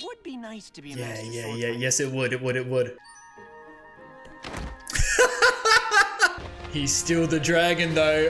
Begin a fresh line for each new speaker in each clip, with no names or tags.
would be nice to be a
Yeah,
master
yeah,
sword
yeah.
fighter.
Yes, it would. It would. It would. He's still the dragon, though.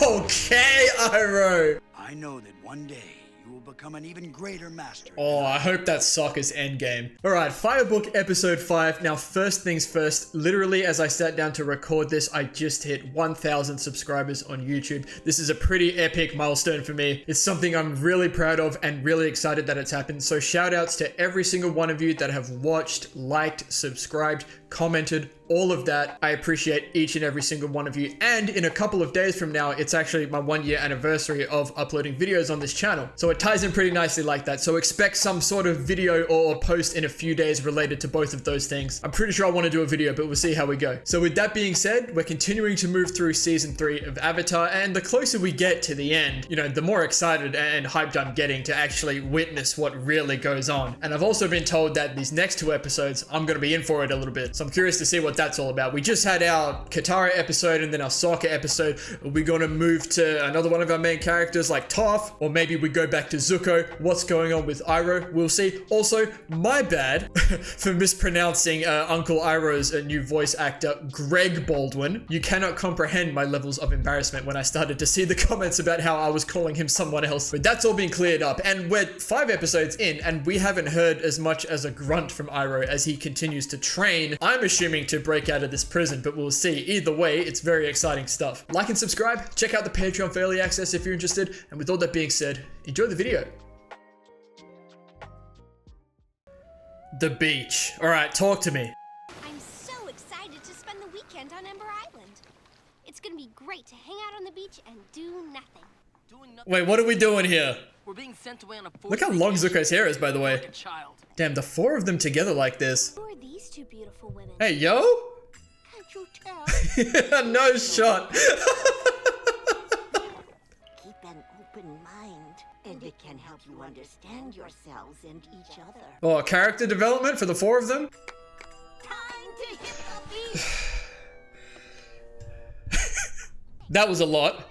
Okay, Iroh.
I know that one day you will become an even greater master.
Oh, I hope that's Sokka's endgame. Alright, Firebook episode 5. Now, first things first, literally as I sat down to record this, I just hit 1,000 subscribers on YouTube. This is a pretty epic milestone for me. It's something I'm really proud of and really excited that it's happened. So shout outs to every single one of you that have watched, liked, subscribed, commented, all of that. I appreciate each and every single one of you. And in a couple of days from now, it's actually my 1-year anniversary of uploading videos on this channel. So it ties in pretty nicely like that. So expect some sort of video or post in a few days related to both of those things. I'm pretty sure I want to do a video, but we'll see how we go. So with that being said, we're continuing to move through season 3 of Avatar, and the closer we get to the end, you know, the more excited and hyped I'm getting to actually witness what really goes on. And I've also been told that these next 2 episodes, I'm going to be in for it a little bit. So I'm curious to see what that's all about. We just had our Katara episode and then our Sokka episode. Are we going to move to another one of our main characters like Toph? Or maybe we go back to Zuko? What's going on with Iroh? We'll see. Also, my bad for mispronouncing Uncle Iroh's new voice actor, Greg Baldwin. You cannot comprehend my levels of embarrassment when I started to see the comments about how I was calling him someone else. But that's all been cleared up. And we're 5 episodes in and we haven't heard as much as a grunt from Iroh as he continues to train. I'm assuming to break out of this prison, but we'll see. Either way, it's very exciting stuff. Like and subscribe. Check out the Patreon for early access if you're interested. And with all that being said, enjoy the video. The beach. All right, talk to me.
I'm so excited to spend the weekend on Ember Island. It's gonna be great to hang out on the beach and do nothing.
Wait, what are we doing here?
We're being sent away on a
Look how long Zuko's hair is, by the way.
like a child.
Damn, the 4 of them together like this.
Who are these 2 beautiful women?
Hey, yo?
Can't you tell?
No shot.
Keep an open mind, and it can help you understand yourselves and each other.
Oh, character development for the 4 of them?
Time to hit the beach!
That was a lot.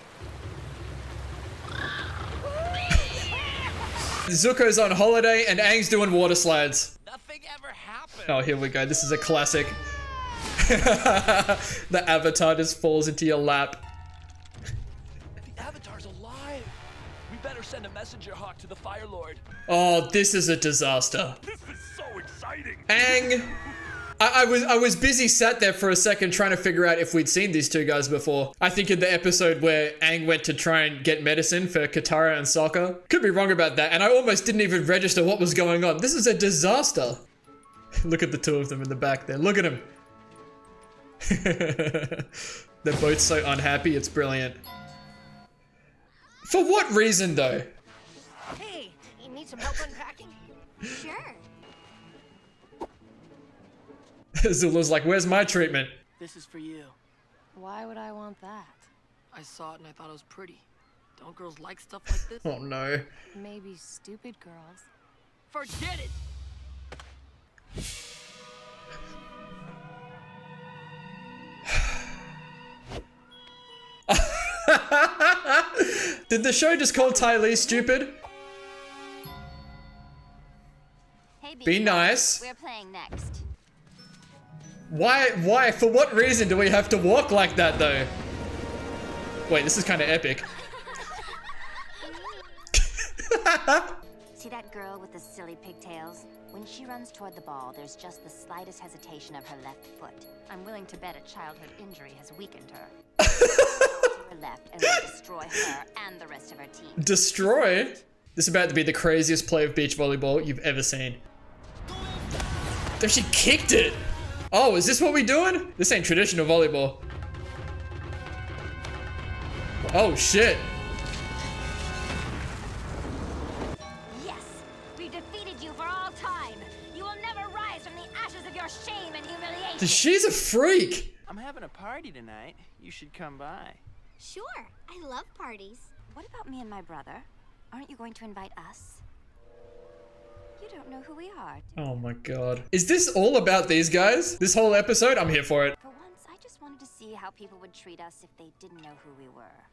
Zuko's on holiday and Aang's doing water slides.
Nothing ever happened.
Oh, here we go. This is a classic. The avatar just falls into your lap.
The Avatar's alive. We better send a messenger hawk to the Fire Lord.
Oh, this is a disaster.
This is so exciting.
Aang. I was busy sat there for a second trying to figure out if we'd seen these 2 guys before. I think in the episode where Aang went to try and get medicine for Katara and Sokka. Could be wrong about that, and I almost didn't even register what was going on. This is a disaster. Look at the 2 of them in the back there. Look at them. They're both so unhappy, it's brilliant. For what reason, though?
Hey, you need some help unpacking? Sure.
Zula's like, where's my treatment?
This is for you.
Why would I want that?
I saw it and I thought it was pretty. Don't girls like stuff like this?
Oh no.
Maybe stupid girls.
Forget it!
Did the show just call Ty Lee stupid?
Hey,
Be nice.
We're playing next.
Why? For what reason do we have to walk like that, though? Wait, this is kind of epic.
See that girl with the silly pigtails? When she runs toward the ball, there's just the slightest hesitation of her left foot. I'm willing to bet a childhood injury has weakened her. To her left and will destroy her and the rest of her team.
Destroy? This is about to be the craziest play of beach volleyball you've ever seen. Damn, she kicked it! Oh, is this what we doing? This ain't traditional volleyball. Oh, shit.
Yes, we defeated you for all time. You will never rise from the ashes of your shame and humiliation.
She's a freak.
I'm having a party tonight. You should come by.
Sure, I love parties.
What about me and my brother? Aren't you going to invite us? You don't know who we are.
Oh my god. Is this all about these guys? This whole episode? I'm here for it.
For once, I just wanted to see how people would treat us if they didn't know who we were.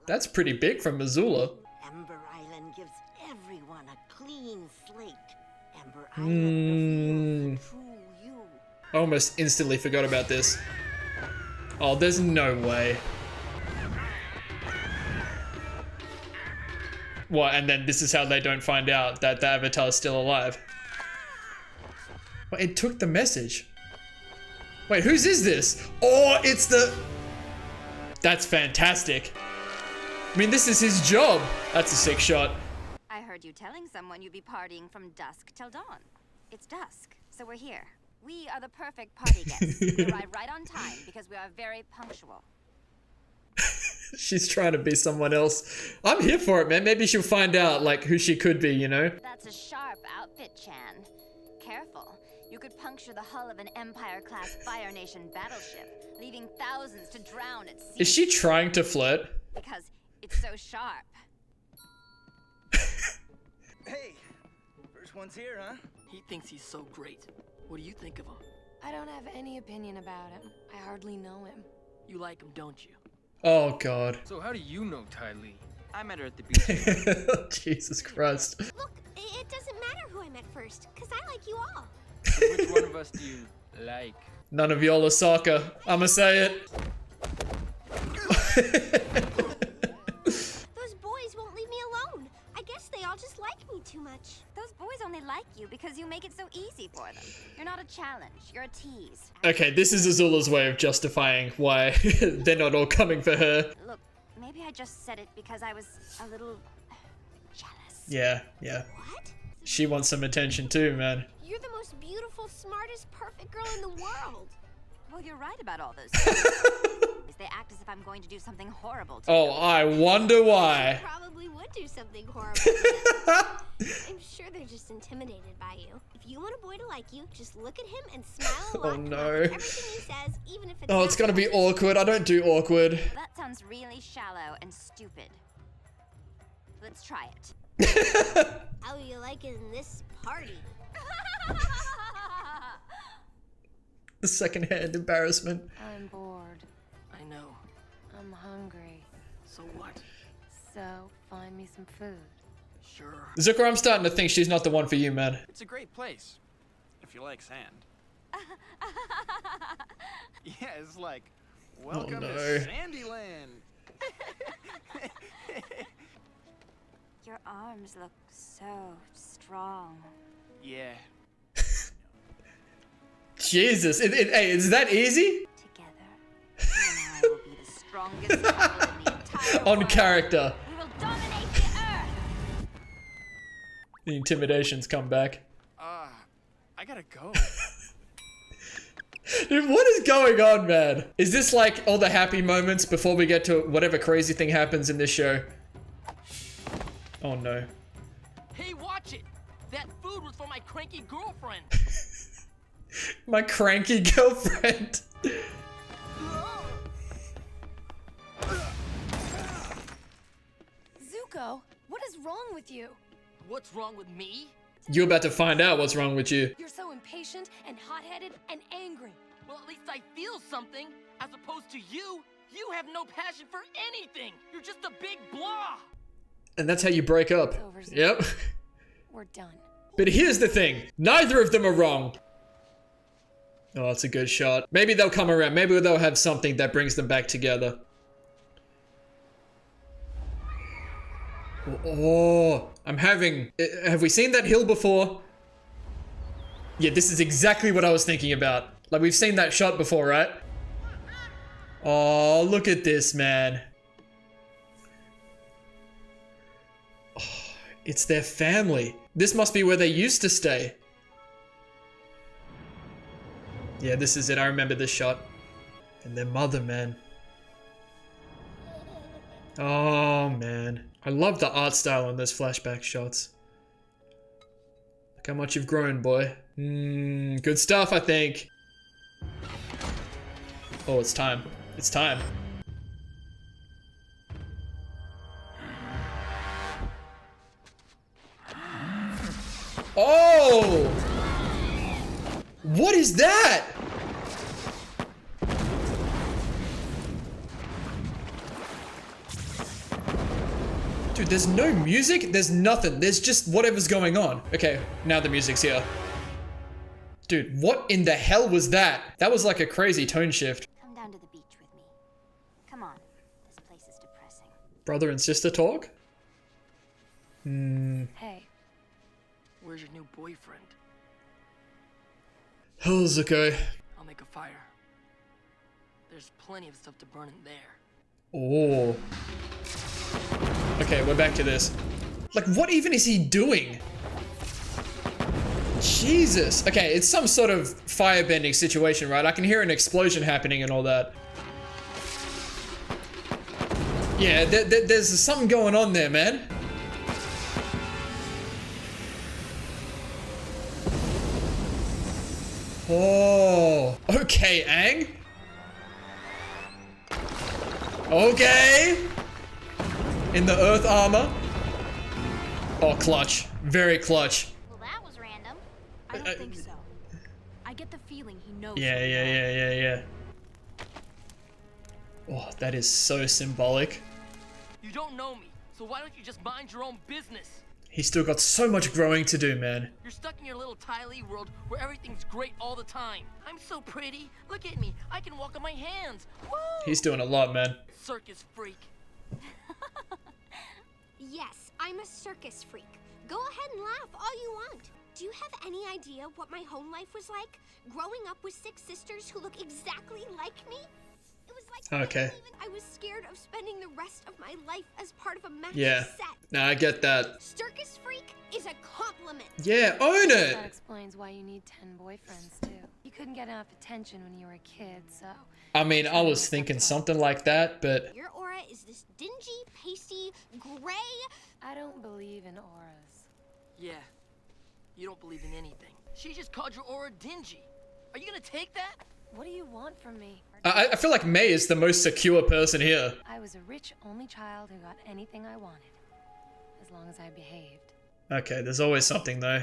That's pretty big from Missoula.
Ember Island gives everyone a clean slate. Ember, I hope the true you.
I almost instantly forgot about this. Oh, there's no way. What, and then this is how they don't find out that the Avatar is still alive. Well, it took the message. Wait, whose is this? Oh, it's the... That's fantastic. I mean, this is his job. That's a sick shot.
I heard you telling someone you'd be partying from dusk till dawn. It's dusk, so we're here. We are the perfect party guests. We arrive right on time because we are very punctual.
She's trying to be someone else. I'm here for it, man. Maybe she'll find out, like, who she could be, you know?
That's a sharp outfit, Chan. Careful. You could puncture the hull of an Empire-class Fire Nation battleship, leaving thousands to drown at sea.
Is she trying to flirt?
Because it's so sharp.
Hey, first one's here, huh?
He thinks he's so great. What do you think of him?
I don't have any opinion about him. I hardly know him.
You like him, don't you?
Oh, God.
So how do you know Ty Lee? I met her at the beach.
Jesus Christ.
Look, it doesn't matter who I met first, because I like you all.
So which one of us do you like?
None of y'all are soccer. I'ma say it.
Those boys won't leave me alone. I guess they all just like me too much.
Those boys only like you because you make it so easy for them. You're not a challenge, you're a tease.
Okay, this is Azula's way of justifying why they're not all coming for her.
Look, maybe I just said it because I was a little jealous.
Yeah.
What?
She wants some attention too, man.
You're the most beautiful, smartest, perfect girl in the world.
Well, you're right about all those things. They act as if I'm going to do something horrible to
Oh,
you.
I wonder why.
Probably would do something horrible to them. I'm sure they're just intimidated by you. If you want a boy to like you, just look at him and smile a lot.
Oh,
and
no.
laugh at everything he says, even if it's
Oh, it's gonna be awkward. I don't do awkward.
That sounds really shallow and stupid. Let's try it.
How you like it in this party?
The secondhand embarrassment.
I'm bored.
I know.
I'm hungry.
So what?
So, find me some food.
Sure.
Zuko, I'm starting to think she's not the one for you, man.
It's a great place, if you like sand. Yeah, it's like, welcome
no.
to Sandyland.
Your arms look so strong.
Yeah.
Jesus, hey, is that easy?
Together, you and I will be the strongest couple in the entire
On
world.
character.
We will dominate the earth.
The intimidations come back.
I gotta go.
Dude, what is going on, man? Is this like all the happy moments before we get to whatever crazy thing happens in this show? Oh no.
Hey, watch it! That food was for my cranky girlfriend.
My cranky girlfriend.
Zuko, what is wrong with you?
What's wrong with me?
You're about to find out what's wrong with you.
You're so impatient and hot-headed and angry.
Well, at least I feel something. As opposed to you, you have no passion for anything. You're just a big blah.
And that's how you break up.
It's over, Zuko.
Yep.
We're done.
But here's the thing. Neither of them are wrong. Oh, that's a good shot. Maybe they'll come around. Maybe they'll have something that brings them back together. Oh, I'm having... Have we seen that hill before? Yeah, this is exactly what I was thinking about. Like, we've seen that shot before, right? Oh, look at this, man. Oh, it's their family. This must be where they used to stay. Yeah, this is it. I remember this shot. And their mother, man. Oh, man. I love the art style on those flashback shots. Look how much you've grown, boy. Good stuff, I think. Oh, it's time. It's time. Oh! What is that? Dude, Dude, there's no music. There's nothing. There's just whatever's going on. Okay, now the music's here. Dude, what in the hell was that? That was like a crazy tone shift.
Come down to the beach with me. Come on. This place is depressing.
Brother and sister talk?
Hey,
Where's your new boyfriend?
How's it go?
I'll make a fire. There's plenty of stuff to burn in there.
Oh. Okay, we're back to this. Like, what even is he doing? Jesus. Okay, it's some sort of firebending situation, right? I can hear an explosion happening and all that. Yeah, there's something going on there, man. Oh. Okay, Aang. Okay. In the earth armor. Oh, clutch. Very clutch.
Well, that was random.
I don't think so. I get the feeling he knows.
Yeah. Oh, that is so symbolic.
You don't know me, so why don't you just mind your own business?
He's still got so much growing to do, man.
You're stuck in your little Ty Lee world where everything's great all the time. I'm so pretty. Look at me. I can walk on my hands. Woo!
He's doing a lot, man.
Circus freak.
Yes, I'm a circus freak. Go ahead and laugh all you want. Do you have any idea what my home life was like? Growing up with 6 sisters who look exactly like me? It was like
Okay.
I was scared of spending the rest of my life as part of a massive
Yeah.
set.
Nah, I get that.
Circus freak is a compliment.
Yeah, own
That
it!
explains why you need 10 boyfriends too. You couldn't get enough attention when you were a kid, so.
I mean, I was thinking something like that, but...
Your aura is this dingy, pasty, gray.
I don't believe in auras.
Yeah. You don't believe in anything. She just called your aura dingy. Are you gonna take that?
What do you want from me?
I feel like May is the most secure person here.
I was a rich only child who got anything I wanted, as long as I behaved.
Okay, there's always something, though.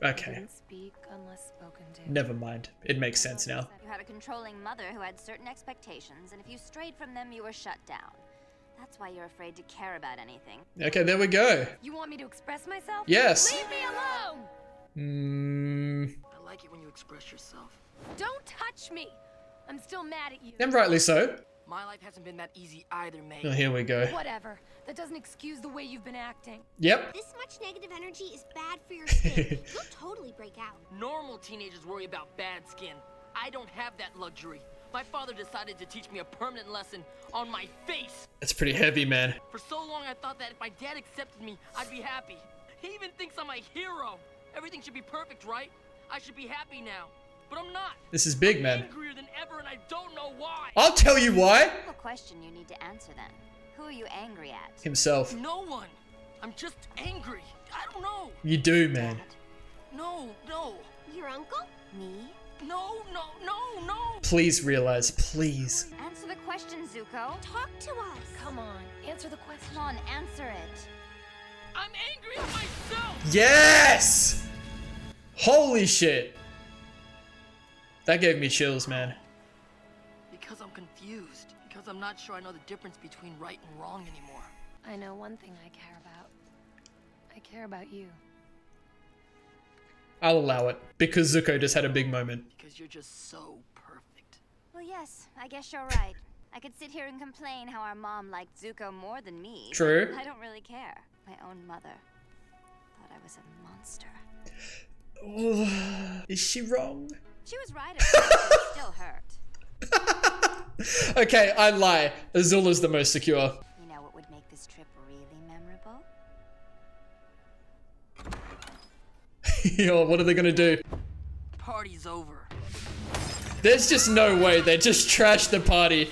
I
Okay,
didn't speak unless spoken to.
never mind. It makes sense now.
You had a controlling mother who had certain expectations, and if you strayed from them, you were shut down. That's why you're afraid to care about anything.
Okay, there we go.
You want me to express myself?
Yes.
Leave me alone!
I like it when you express yourself.
Don't touch me! I'm still mad at you.
And rightly so.
My life hasn't been that easy either, May.
Oh, here we go.
Whatever. That doesn't excuse the way you've been acting.
Yep.
This much negative energy is bad for your skin. You'll totally break out.
Normal teenagers worry about bad skin. I don't have that luxury. My father decided to teach me a permanent lesson on my face.
It's pretty heavy, man.
For so long, I thought that if my dad accepted me, I'd be happy. He even thinks I'm a hero. Everything should be perfect, right? I should be happy now. But I'm not.
This is big,
I'm
man.
angrier than ever, and I don't know why.
I'll tell you why.
A question you need to answer then. Who are you angry at?
Himself.
No one. I'm just angry. I don't know.
You do, man.
No.
Your uncle?
Me?
No.
Please realize, please.
Answer the question, Zuko.
Talk to us.
Come on, answer the question.
Come on, answer it.
I'm angry at myself.
Yes! Holy shit. That gave me chills, man.
Because I'm confused. Because I'm not sure I know the difference between right and wrong anymore.
I know one thing I care about. I care about you.
I'll allow it. Because Zuko just had a big moment.
Because you're just so perfect.
Well, yes, I guess you're right. I could sit here and complain how our mom liked Zuko more than me.
True.
I don't really care. My own mother thought I was a monster.
Oh, is she wrong?
She was right at first, but it still hurt.
Okay, I lie. Azula's the most secure.
You know what would make this trip really memorable?
Yo, what are they gonna do?
Party's over.
There's just no way. They just trashed the party.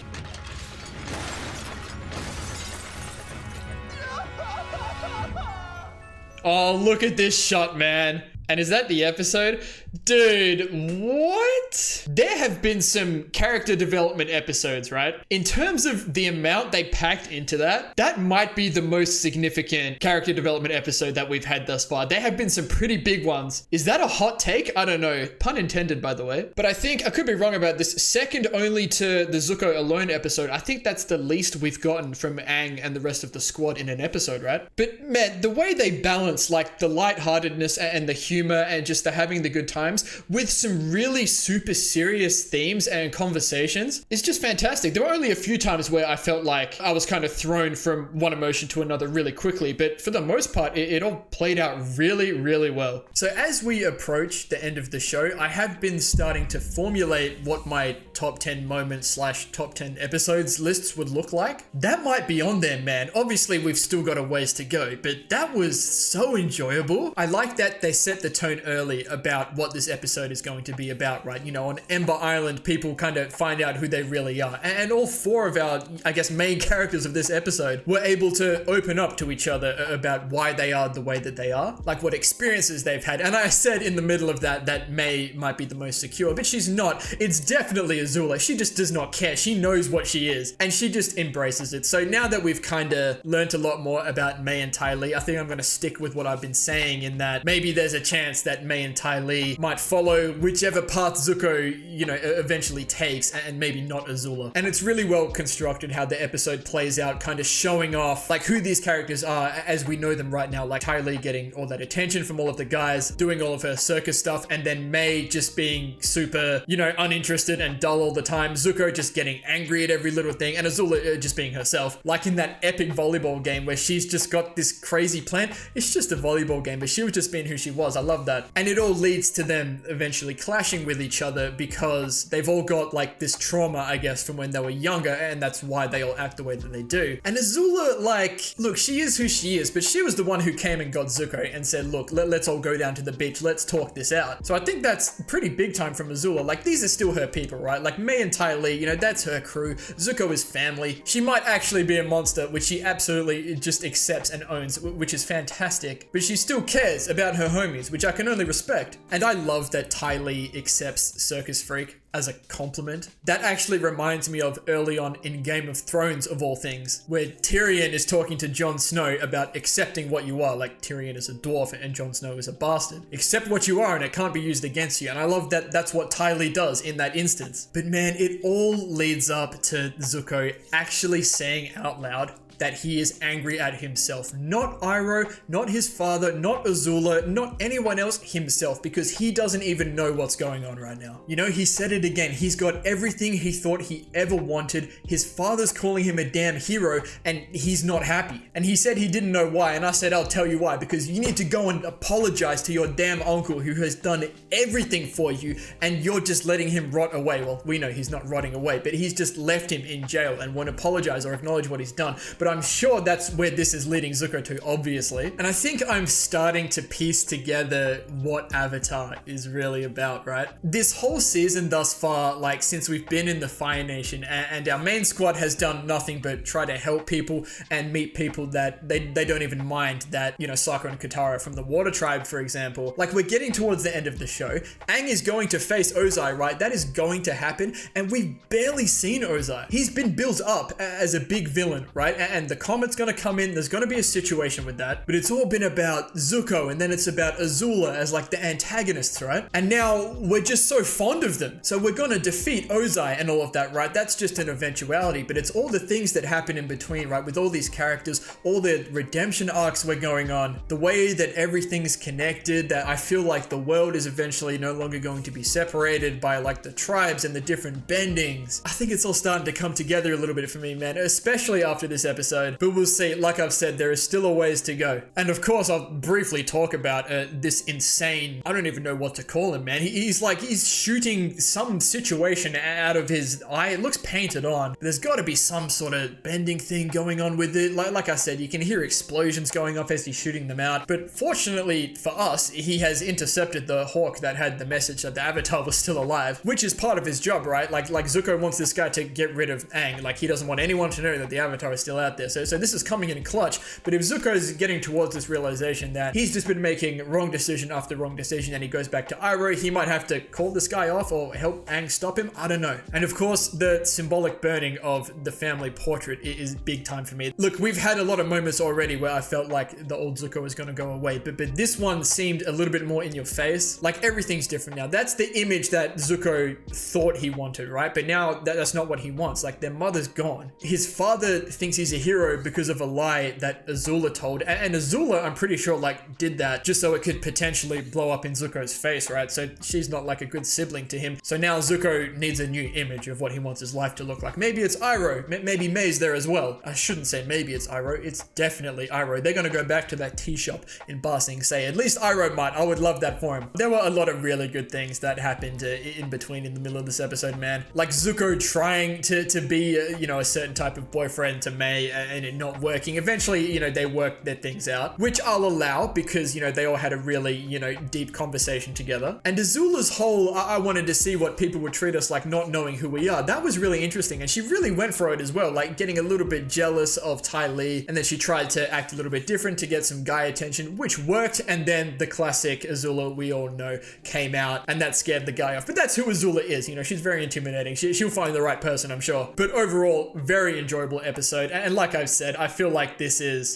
Oh, look at this shot, man. And is that the episode? Dude, what? There have been some character development episodes, right? In terms of the amount they packed into that, that might be the most significant character development episode that we've had thus far. There have been some pretty big ones. Is that a hot take? I don't know. Pun intended, by the way. But I think, I could be wrong about this, second only to the Zuko alone episode, I think that's the least we've gotten from Aang and the rest of the squad in an episode, right? But man, the way they balance like the lightheartedness and the humor and just the having the good times with some really super serious themes and conversations is just fantastic. There were only a few times where I felt like I was kind of thrown from one emotion to another really quickly, but for the most part, it all played out really, really well. So as we approach the end of the show, I have been starting to formulate what my top 10 moments / top 10 episodes lists would look like. That might be on there, man. Obviously, we've still got a ways to go, but that was so enjoyable. I like that they set the tone early about what this episode is going to be about, right? You know, on Ember Island, people kind of find out who they really are. And all four of our, I guess, main characters of this episode were able to open up to each other about why they are the way that they are, like what experiences they've had. And I said in the middle of that May might be the most secure, but she's not. It's definitely Azula. She just does not care. She knows what she is, and she just embraces it. So now that we've kind of learned a lot more about May and Ty Lee, I think I'm going to stick with what I've been saying in that maybe there's a chance that May and Ty Lee might follow whichever path Zuko, you know, eventually takes, and maybe not Azula. And it's really well constructed how the episode plays out, kind of showing off like who these characters are as we know them right now, like Ty Lee getting all that attention from all of the guys, doing all of her circus stuff, and then May just being super, you know, uninterested and dull all the time, Zuko just getting angry at every little thing, and Azula just being herself. Like in that epic volleyball game where she's just got this crazy plan. It's just a volleyball game, but she was just being who she was. I love that. And it all leads to them eventually clashing with each other because they've all got like this trauma, I guess, from when they were younger, and that's why they all act the way that they do. And Azula, like, look, she is who she is, but she was the one who came and got Zuko and said, look, let's all go down to the beach. Let's talk this out. So I think that's pretty big time from Azula. Like, these are still her people, right? Like May and Ty Lee, you know, that's her crew. Zuko is family. She might actually be a monster, which she absolutely just accepts and owns, which is fantastic, but she still cares about her homies, which I can only respect. And I love that Ty Lee accepts Circus Freak as a compliment. That actually reminds me of early on in Game of Thrones, of all things, where Tyrion is talking to Jon Snow about accepting what you are. Like, Tyrion is a dwarf and Jon Snow is a bastard. Accept what you are and it can't be used against you. And I love that that's what Ty Lee does in that instance. But man, it all leads up to Zuko actually saying out loud that he is angry at himself. Not Iroh, not his father, not Azula, not anyone else, himself, because he doesn't even know what's going on right now. You know, he said it again. He's got everything he thought he ever wanted. His father's calling him a damn hero, and he's not happy. And he said he didn't know why, and I said, I'll tell you why, because you need to go and apologize to your damn uncle who has done everything for you, and you're just letting him rot away. Well, we know he's not rotting away, but he's just left him in jail and won't apologize or acknowledge what he's done. But I'm sure that's where this is leading Zuko to, obviously. And I think I'm starting to piece together what Avatar is really about, right? This whole season thus far, like since we've been in the Fire Nation, and our main squad has done nothing but try to help people and meet people that they don't even mind that, you know, Sokka and Katara from the Water Tribe, for example. Like, we're getting towards the end of the show. Aang is going to face Ozai, right? That is going to happen, and we've barely seen Ozai. He's been built up as a big villain, right? And the comet's gonna come in, there's gonna be a situation with that, but it's all been about Zuko, and then it's about Azula as like the antagonists, right? And now we're just so fond of them, so we're gonna defeat Ozai and all of that, right? That's just an eventuality, but it's all the things that happen in between, right? With all these characters, all the redemption arcs we're going on, the way that everything's connected, that I feel like the world is eventually no longer going to be separated by like the tribes and the different bendings. I think it's all starting to come together a little bit for me, man, especially after this episode. But we'll see. Like I've said, there is still a ways to go. And of course, I'll briefly talk about this insane, I don't even know what to call him, man. He's shooting some situation out of his eye. It looks painted on. There's got to be some sort of bending thing going on with it. Like I said, you can hear explosions going off as he's shooting them out. But fortunately for us, he has intercepted the hawk that had the message that the Avatar was still alive, which is part of his job, right? Like Zuko wants this guy to get rid of Aang. Like, he doesn't want anyone to know that the Avatar is still out out there. So this is coming in clutch. But if Zuko's getting towards this realization that he's just been making wrong decision after wrong decision and he goes back to Iroh, he might have to call this guy off or help Aang stop him. I don't know. And of course, the symbolic burning of the family portrait is big time for me. Look, we've had a lot of moments already where I felt like the old Zuko was going to go away, but this one seemed a little bit more in your face. Like everything's different now. That's the image that Zuko thought he wanted, right? But now that's not what he wants. Like their mother's gone. His father thinks he's a hero because of a lie that Azula told, and Azula, I'm pretty sure, like did that just so it could potentially blow up in Zuko's face, right? So she's not like a good sibling to him. So now Zuko needs a new image of what he wants his life to look like. Maybe it's Iroh. Maybe May's there as well. I shouldn't say maybe it's Iroh. It's definitely Iroh. They're gonna go back to that tea shop in Ba Sing Se. At least Iroh might. I would love that for him. There were a lot of really good things that happened in between, in the middle of this episode, man. Like Zuko trying to be, you know, a certain type of boyfriend to May and it not working. Eventually, you know, they worked their things out, which I'll allow because, you know, they all had a really, you know, deep conversation together. And Azula's whole, I wanted to see what people would treat us like, not knowing who we are. That was really interesting. And she really went for it as well, like getting a little bit jealous of Ty Lee. And then she tried to act a little bit different to get some guy attention, which worked. And then the classic Azula we all know came out and that scared the guy off. But that's who Azula is. You know, she's very intimidating. She'll find the right person, I'm sure. But overall, very enjoyable episode. And like I've said, I feel like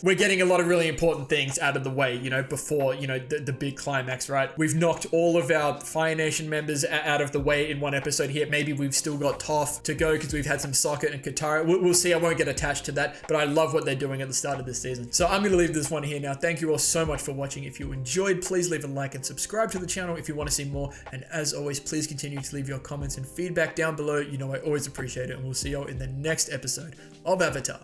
we're getting a lot of really important things out of the way, you know, before, you know, the big climax, right? We've knocked all of our Fire Nation members out of the way in one episode here. Maybe we've still got Toph to go because we've had some Sokka and Katara. We'll see. I won't get attached to that, but I love what they're doing at the start of this season. So I'm going to leave this one here now. Thank you all so much for watching. If you enjoyed, please leave a like and subscribe to the channel if you want to see more. And as always, please continue to leave your comments and feedback down below. You know, I always appreciate it. And we'll see you all in the next episode of Avatar.